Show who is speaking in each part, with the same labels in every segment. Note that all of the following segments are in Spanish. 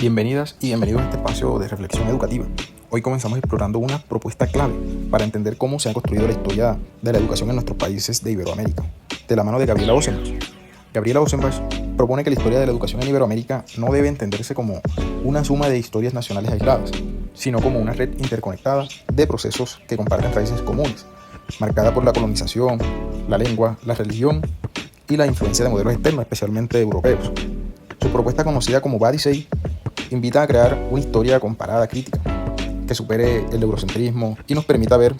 Speaker 1: Bienvenidas y bienvenidos a este espacio de reflexión educativa. Hoy comenzamos explorando una propuesta clave para entender cómo se ha construido la historia de la educación en nuestros países de Iberoamérica, de la mano de Gabriela Ossenbach. Gabriela Ossenbach propone que la historia de la educación en Iberoamérica no debe entenderse como una suma de historias nacionales aisladas, sino como una red interconectada de procesos que comparten raíces comunes, marcada por la colonización, la lengua, la religión y la influencia de modelos externos, especialmente europeos. Su propuesta, conocida como Badisei, invita a crear una historia comparada crítica que supere el eurocentrismo y nos permita ver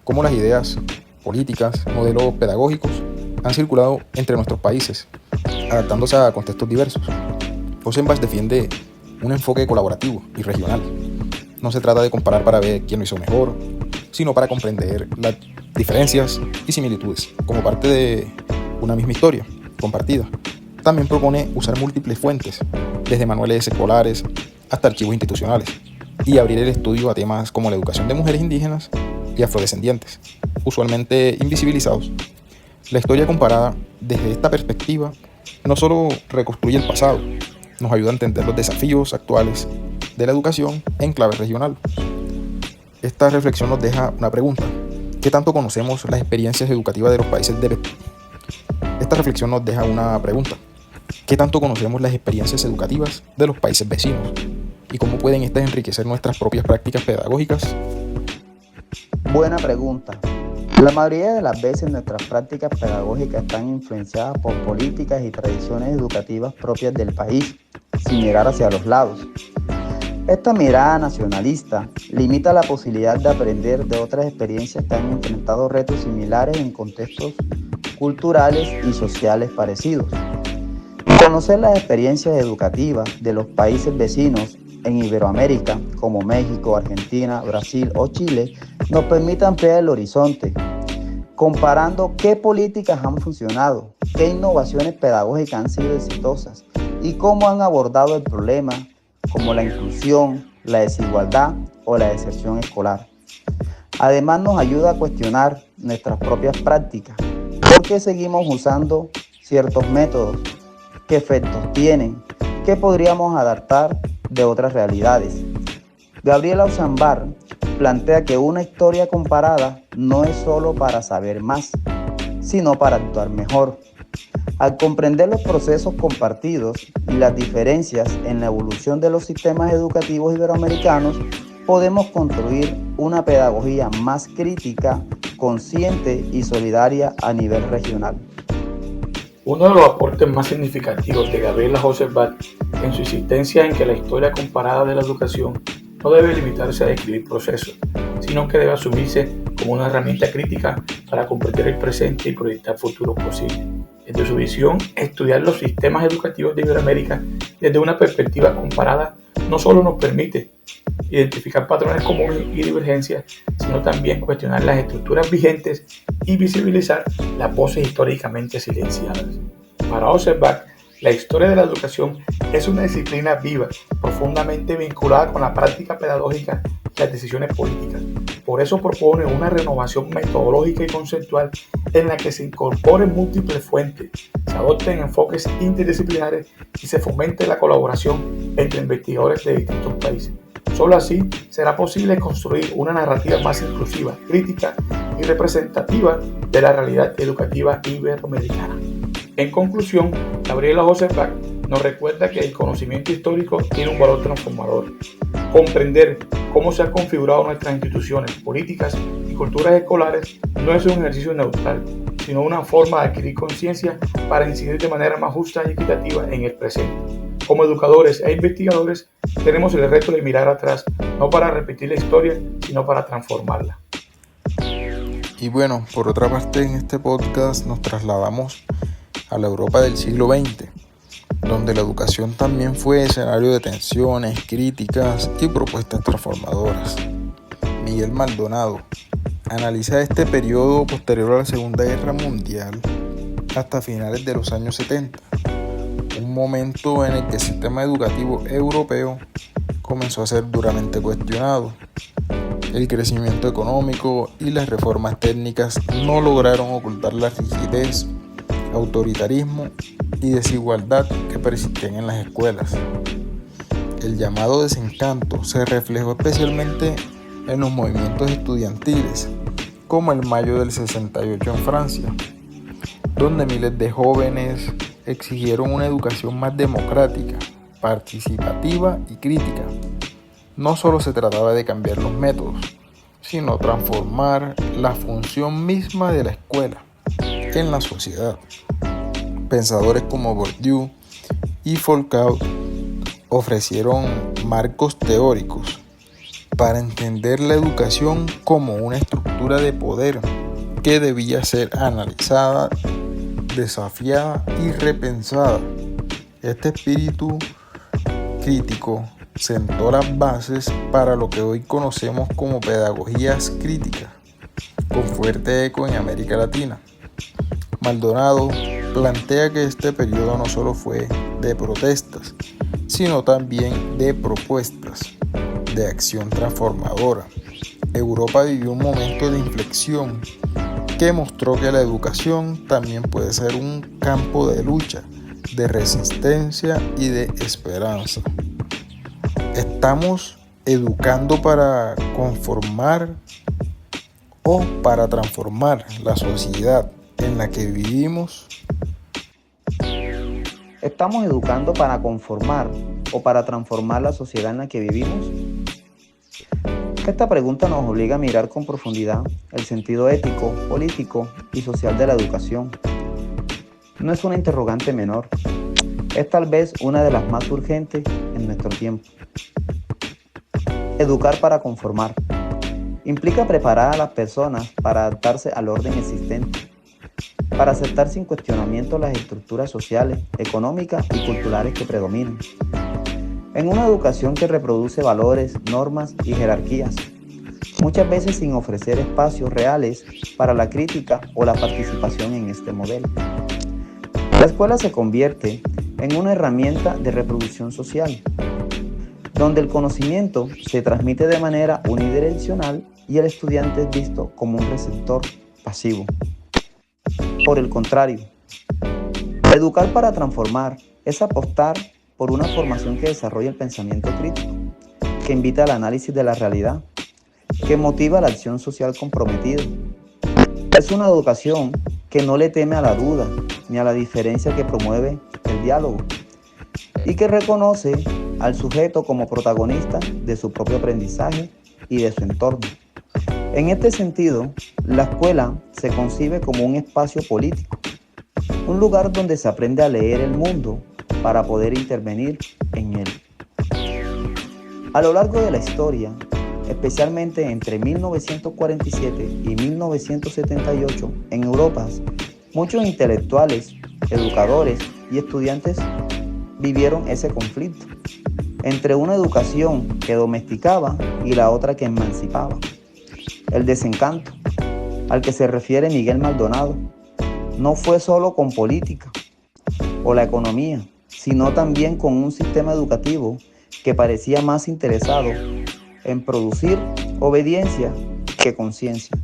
Speaker 1: cómo las ideas políticas, modelos pedagógicos han circulado entre nuestros países, adaptándose a contextos diversos. Ossenbach defiende un enfoque colaborativo y regional. No se trata de comparar para ver quién lo hizo mejor, sino para comprender las diferencias y similitudes como parte de una misma historia compartida. También propone usar múltiples fuentes, desde manuales escolares hasta archivos institucionales, y abrir el estudio a temas como la educación de mujeres indígenas y afrodescendientes, usualmente invisibilizados. La historia comparada desde esta perspectiva no solo reconstruye el pasado, nos ayuda a entender los desafíos actuales de la educación en clave regional. Esta reflexión nos deja una pregunta: ¿qué tanto conocemos las experiencias educativas de los países de Esta reflexión nos deja una pregunta: ¿qué tanto conocemos las experiencias educativas de los países vecinos? ¿Y cómo pueden estas enriquecer nuestras propias prácticas pedagógicas?
Speaker 2: Buena pregunta. La mayoría de las veces nuestras prácticas pedagógicas están influenciadas por políticas y tradiciones educativas propias del país, sin mirar hacia los lados. Esta mirada nacionalista limita la posibilidad de aprender de otras experiencias que han enfrentado retos similares en contextos culturales y sociales parecidos. Conocer las experiencias educativas de los países vecinos en Iberoamérica, como México, Argentina, Brasil o Chile, nos permite ampliar el horizonte, comparando qué políticas han funcionado, qué innovaciones pedagógicas han sido exitosas y cómo han abordado el problema como la inclusión, la desigualdad o la deserción escolar. Además, nos ayuda a cuestionar nuestras propias prácticas. ¿Por qué seguimos usando ciertos métodos? ¿Qué efectos tienen? ¿Qué podríamos adaptar de otras realidades? Gabriela Ossenbach plantea que una historia comparada no es solo para saber más, sino para actuar mejor. Al comprender los procesos compartidos y las diferencias en la evolución de los sistemas educativos iberoamericanos, podemos construir una pedagogía más crítica, consciente y solidaria a nivel regional.
Speaker 3: Uno de los aportes más significativos de Gabriela Ossenbach en su insistencia en que la historia comparada de la educación no debe limitarse a describir procesos, sino que debe asumirse como una herramienta crítica para comprender el presente y proyectar futuros posibles. Desde su visión, estudiar los sistemas educativos de Iberoamérica desde una perspectiva comparada no solo nos permite identificar patrones comunes y divergencias, sino también cuestionar las estructuras vigentes y visibilizar las voces históricamente silenciadas. Para Ossenbach, la historia de la educación es una disciplina viva, profundamente vinculada con la práctica pedagógica y las decisiones políticas. Por eso propone una renovación metodológica y conceptual en la que se incorporen múltiples fuentes, se adopten enfoques interdisciplinares y se fomente la colaboración entre investigadores de distintos países. Solo así será posible construir una narrativa más inclusiva, crítica y representativa de la realidad educativa iberoamericana. En conclusión, Gabriela Ossenbach nos recuerda que el conocimiento histórico tiene un valor transformador. Comprender cómo se han configurado nuestras instituciones, políticas y culturas escolares no es un ejercicio neutral, sino una forma de adquirir conciencia para incidir de manera más justa y equitativa en el presente. Como educadores e investigadores, tenemos el reto de mirar atrás, no para repetir la historia, sino para transformarla.
Speaker 1: Y bueno, por otra parte, en este podcast nos trasladamos a la Europa del siglo XX, donde la educación también fue escenario de tensiones, críticas y propuestas transformadoras. Miguel Maldonado analiza este periodo posterior a la Segunda Guerra Mundial hasta finales de los años 70, un momento en el que el sistema educativo europeo comenzó a ser duramente cuestionado. El crecimiento económico y las reformas técnicas no lograron ocultar la rigidez, autoritarismo y desigualdad que persistían en las escuelas. el llamado desencanto se reflejó especialmente en los movimientos estudiantiles, como el Mayo del 68 en Francia, donde miles de jóvenes exigieron una educación más democrática, participativa y crítica. No solo se trataba de cambiar los métodos, sino transformar la función misma de la escuela en la sociedad. Pensadores como Bourdieu y Foucault ofrecieron marcos teóricos para entender la educación como una estructura de poder que debía ser analizada, desafiada y repensada. Este espíritu crítico sentó las bases para lo que hoy conocemos como pedagogías críticas, con fuerte eco en América Latina. Maldonado plantea que este periodo no solo fue de protestas, sino también de propuestas, de acción transformadora. Europa vivió un momento de inflexión que mostró que la educación también puede ser un campo de lucha, de resistencia y de esperanza. ¿Estamos educando para conformar o para transformar la sociedad en la que vivimos?
Speaker 2: ¿Estamos educando para conformar o para transformar la sociedad en la que vivimos? Esta pregunta nos obliga a mirar con profundidad el sentido ético, político y social de la educación. No es una interrogante menor, es tal vez una de las más urgentes en nuestro tiempo. Educar para conformar implica preparar a las personas para adaptarse al orden existente, para aceptar sin cuestionamiento las estructuras sociales, económicas y culturales que predominan. En una educación que reproduce valores, normas y jerarquías, muchas veces sin ofrecer espacios reales para la crítica o la participación en este modelo. La escuela se convierte en una herramienta de reproducción social, donde el conocimiento se transmite de manera unidireccional y el estudiante es visto como un receptor pasivo. Por el contrario, educar para transformar es apostar por una formación que desarrolle el pensamiento crítico, que invita al análisis de la realidad, que motiva la acción social comprometida. Es una educación que no le teme a la duda ni a la diferencia, que promueve el diálogo y que reconoce al sujeto como protagonista de su propio aprendizaje y de su entorno. En este sentido, la escuela se concibe como un espacio político, un lugar donde se aprende a leer el mundo para poder intervenir en él. A lo largo de la historia, especialmente entre 1947 y 1978, en Europa, muchos intelectuales, educadores y estudiantes vivieron ese conflicto entre una educación que domesticaba y la otra que emancipaba. El desencanto, al que se refiere Miguel Maldonado, no fue solo con política o la economía, sino también con un sistema educativo que parecía más interesado en producir obediencia que conciencia.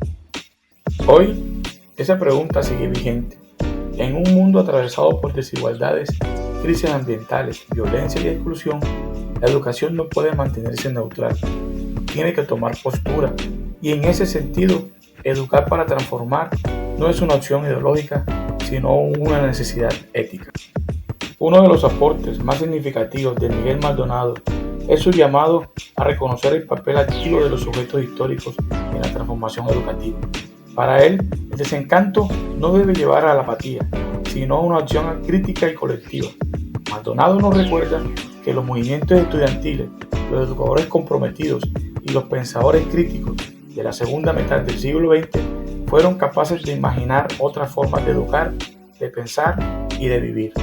Speaker 3: Hoy, esa pregunta sigue vigente. En un mundo atravesado por desigualdades, crisis ambientales, violencia y exclusión, la educación no puede mantenerse neutral. Tiene que tomar postura. Y en ese sentido, educar para transformar no es una opción ideológica, sino una necesidad ética. Uno de los aportes más significativos de Miguel Maldonado es su llamado a reconocer el papel activo de los sujetos históricos en la transformación educativa. Para él, el desencanto no debe llevar a la apatía, sino a una acción crítica y colectiva. Maldonado nos recuerda que los movimientos estudiantiles, los educadores comprometidos y los pensadores críticos de la segunda mitad del siglo XX fueron capaces de imaginar otras formas de educar, de pensar y de vivir.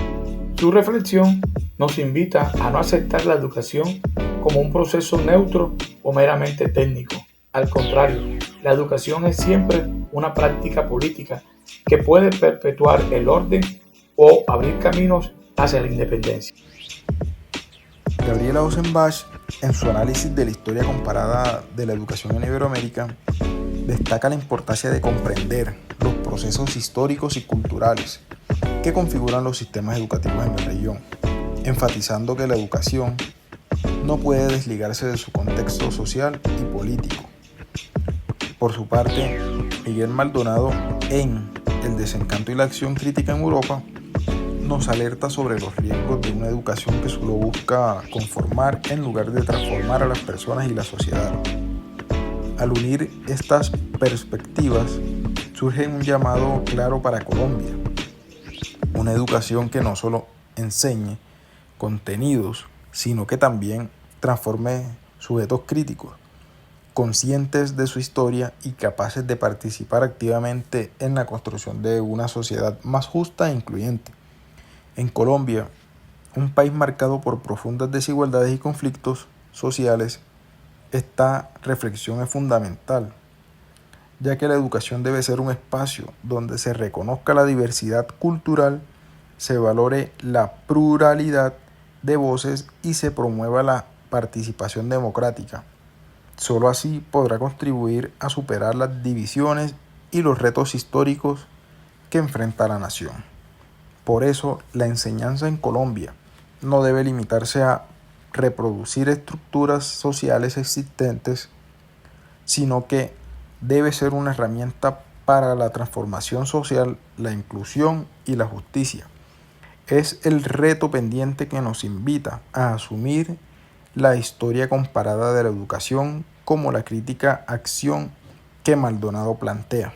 Speaker 3: Su reflexión nos invita a no aceptar la educación como un proceso neutro o meramente técnico. Al contrario, la educación es siempre una práctica política que puede perpetuar el orden o abrir caminos hacia la independencia.
Speaker 1: Gabriela Osenbach, en su análisis de la historia comparada de la educación en Iberoamérica, destaca la importancia de comprender los procesos históricos y culturales que configuran los sistemas educativos en la región, enfatizando que la educación no puede desligarse de su contexto social y político. Por su parte, Miguel Maldonado, en El desencanto y la acción crítica en Europa, nos alerta sobre los riesgos de una educación que solo busca conformar en lugar de transformar a las personas y la sociedad. Al unir estas perspectivas, surge un llamado claro para Colombia: una educación que no solo enseñe contenidos, sino que también transforme sujetos críticos, conscientes de su historia y capaces de participar activamente en la construcción de una sociedad más justa e incluyente. En Colombia, un país marcado por profundas desigualdades y conflictos sociales, esta reflexión es fundamental, ya que la educación debe ser un espacio donde se reconozca la diversidad cultural, se valore la pluralidad de voces y se promueva la participación democrática. Solo así podrá contribuir a superar las divisiones y los retos históricos que enfrenta la nación. Por eso, la enseñanza en Colombia no debe limitarse a reproducir estructuras sociales existentes, sino que debe ser una herramienta para la transformación social, la inclusión y la justicia. Es el reto pendiente que nos invita a asumir la historia comparada de la educación como la crítica acción que Maldonado plantea.